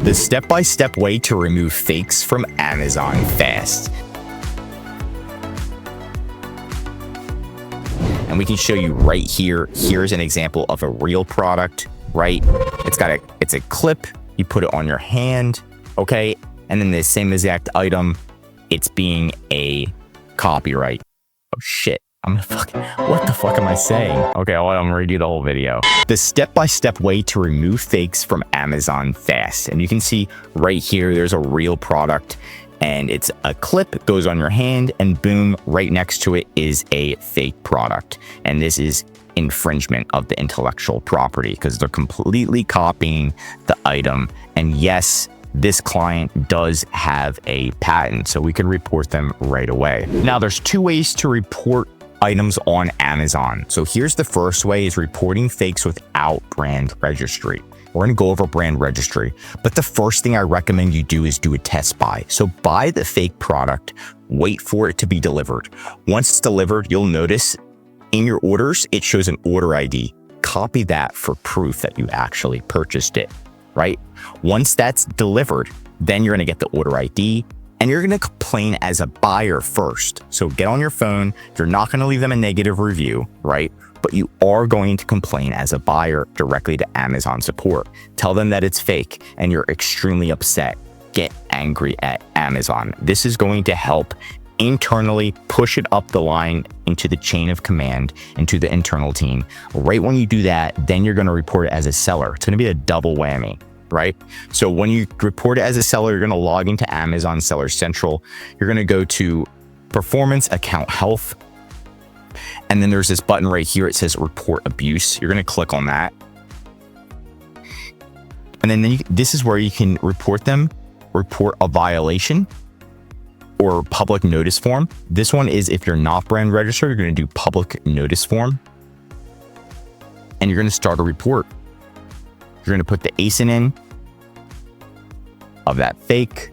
The step-by-step way to remove fakes from Amazon fast. And we can show you right here. Here's an example of a real product, right? It's a clip, you put it on your hand, okay? And then the same exact item, it's being a copyright. Oh shit. What the fuck am I saying? Okay, well, I'm gonna redo the whole video. The step-by-step way to remove fakes from Amazon fast. And you can see right here, there's a real product and it's a clip, goes on your hand, and boom, right next to it is a fake product. And this is infringement of the intellectual property because they're completely copying the item. And yes, this client does have a patent, so we can report them right away. Now, there's two ways to report items on Amazon. So here's the first way, is reporting fakes without brand registry. We're going to go over brand registry, but the first thing I recommend you do is do a test buy. So buy the fake product, wait for it to be delivered. Once it's delivered, you'll notice in your orders, it shows an order ID. Copy that for proof that you actually purchased it, right? Once that's delivered, then you're going to get the order ID. And you're going to complain as a buyer first. So get on your phone. You're not going to leave them a negative review, right? But you are going to complain as a buyer directly to Amazon support. Tell them that it's fake and you're extremely upset. Get angry at Amazon. This is going to help internally push it up the line into the chain of command, into the internal team. Right when you do that, then you're going to report it as a seller. It's going to be a double whammy. Right? So when you report it as a seller, you're going to log into Amazon Seller Central. You're going to go to Performance Account Health. And then there's this button right here. It says Report Abuse. You're going to click on that. And then this is where you can report them, report a violation, or public notice form. This one is if you're not brand registered, you're going to do public notice form. And you're going to start a report. You're going to put the ASIN in of that fake.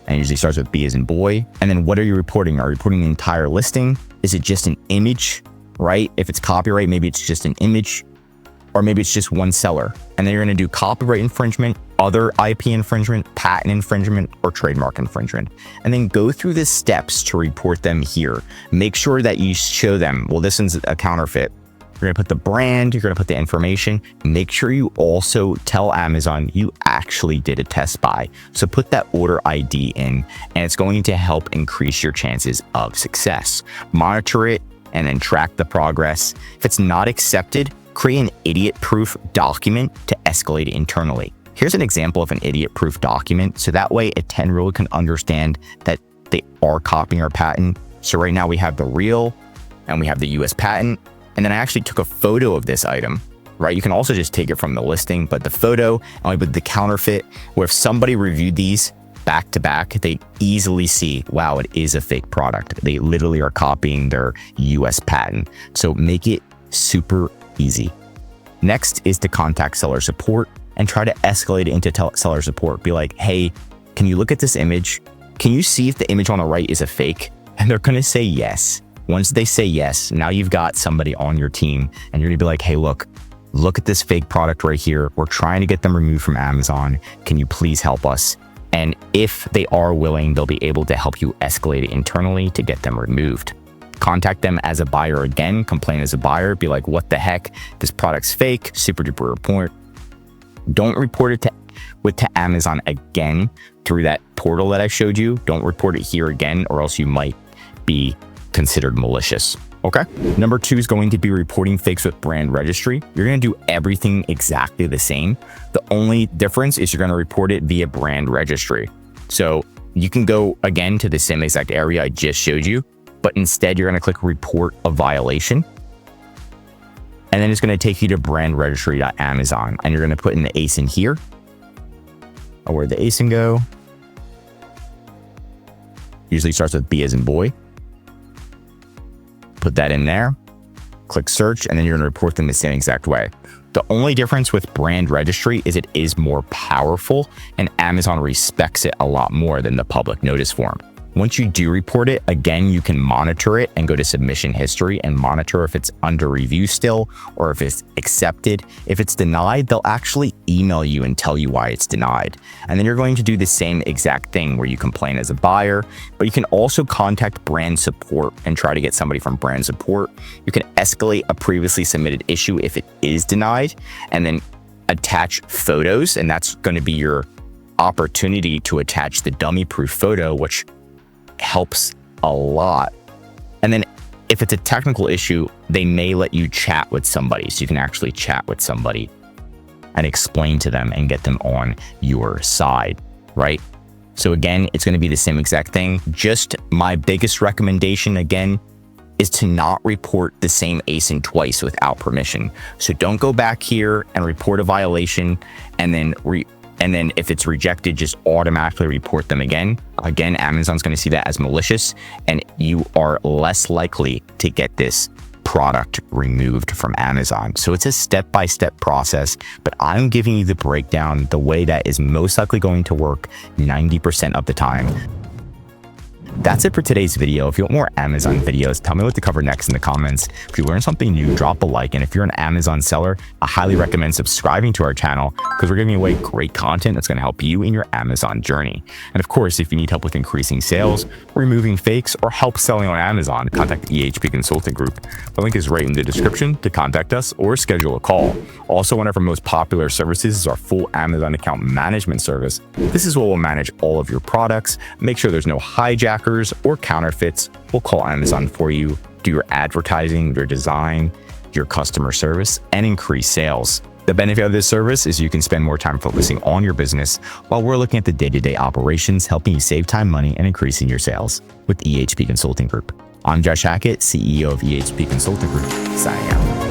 And it usually starts with B as in boy. And then what are you reporting? Are you reporting the entire listing? Is it just an image, right? If it's copyright, maybe it's just an image, or maybe it's just one seller. And then you're going to do copyright infringement, other IP infringement, patent infringement, or trademark infringement. And then go through the steps to report them here. Make sure that you show them, well, this one's a counterfeit. You're going to put the brand, you're going to put the information. Make sure you also tell Amazon you actually did a test buy. So put that order ID in, and it's going to help increase your chances of success. Monitor it and then track the progress. If it's not accepted, create an idiot-proof document to escalate it internally. Here's an example of an idiot-proof document. So that way a 10-year-old can understand that they are copying our patent. So right now we have the real and we have the US patent. And then I actually took a photo of this item, right? You can also just take it from the listing, but the photo, and I put the counterfeit, where if somebody reviewed these back to back, they easily see, wow, it is a fake product. They literally are copying their US patent. So make it super easy. Next is to contact seller support and try to escalate it into seller support. Be like, hey, can you look at this image? Can you see if the image on the right is a fake? And they're going to say yes. Once they say yes, now you've got somebody on your team and you're gonna be like, hey, look at this fake product right here. We're trying to get them removed from Amazon. Can you please help us? And if they are willing, they'll be able to help you escalate it internally to get them removed. Contact them as a buyer again, complain as a buyer, be like, what the heck? This product's fake, super duper report. Don't report it to Amazon again through that portal that I showed you. Don't report it here again, or else you might be considered malicious. Okay. Number 2 is going to be reporting fakes with brand registry. You're going to do everything exactly the same. The only difference is you're going to report it via brand registry. So you can go again to the same exact area I just showed you, but instead you're going to click report a violation. And then it's going to take you to brandregistry.amazon, and you're going to put in the ASIN here. Or where'd the ASIN go? Usually starts with B as in boy. Put that in there, click search, and then you're going to report them the same exact way. The only difference with brand registry is it is more powerful, and Amazon respects it a lot more than the public notice form. Once you do report it, again, you can monitor it and go to submission history and monitor if it's under review still or if it's accepted. If it's denied, they'll actually email you and tell you why it's denied. And then you're going to do the same exact thing where you complain as a buyer, but you can also contact brand support and try to get somebody from brand support. You can escalate a previously submitted issue if it is denied, and then attach photos, and that's going to be your opportunity to attach the dummy proof photo, which helps a lot. And then if it's a technical issue, they may let you chat with somebody, so you can actually chat with somebody and explain to them and get them on your side, right? So again, it's going to be the same exact thing. Just my biggest recommendation again is to not report the same ASIN twice without permission. So don't go back here and report a violation and then if it's rejected, just automatically report them again. Again, Amazon's going to see that as malicious, and you are less likely to get this product removed from Amazon. So it's a step-by-step process, but I'm giving you the breakdown, the way that is most likely going to work 90% of the time. That's it for today's video. If you want more Amazon videos, tell me what to cover next in the comments. If you learned something new, drop a like. And if you're an Amazon seller, I highly recommend subscribing to our channel because we're giving away great content that's going to help you in your Amazon journey. And of course, if you need help with increasing sales, removing fakes, or help selling on Amazon, contact the EHP Consulting Group. The link is right in the description to contact us or schedule a call. Also, one of our most popular services is our full Amazon account management service. This is what will manage all of your products, make sure there's no hijackers or counterfeits. We'll call Amazon for you, do your advertising, your design, your customer service, and increase sales. The benefit of this service is you can spend more time focusing on your business while we're looking at the day-to-day operations, helping you save time, money, and increasing your sales with EHP Consulting Group. I'm Josh Hackett, CEO of EHP Consulting Group, signing out.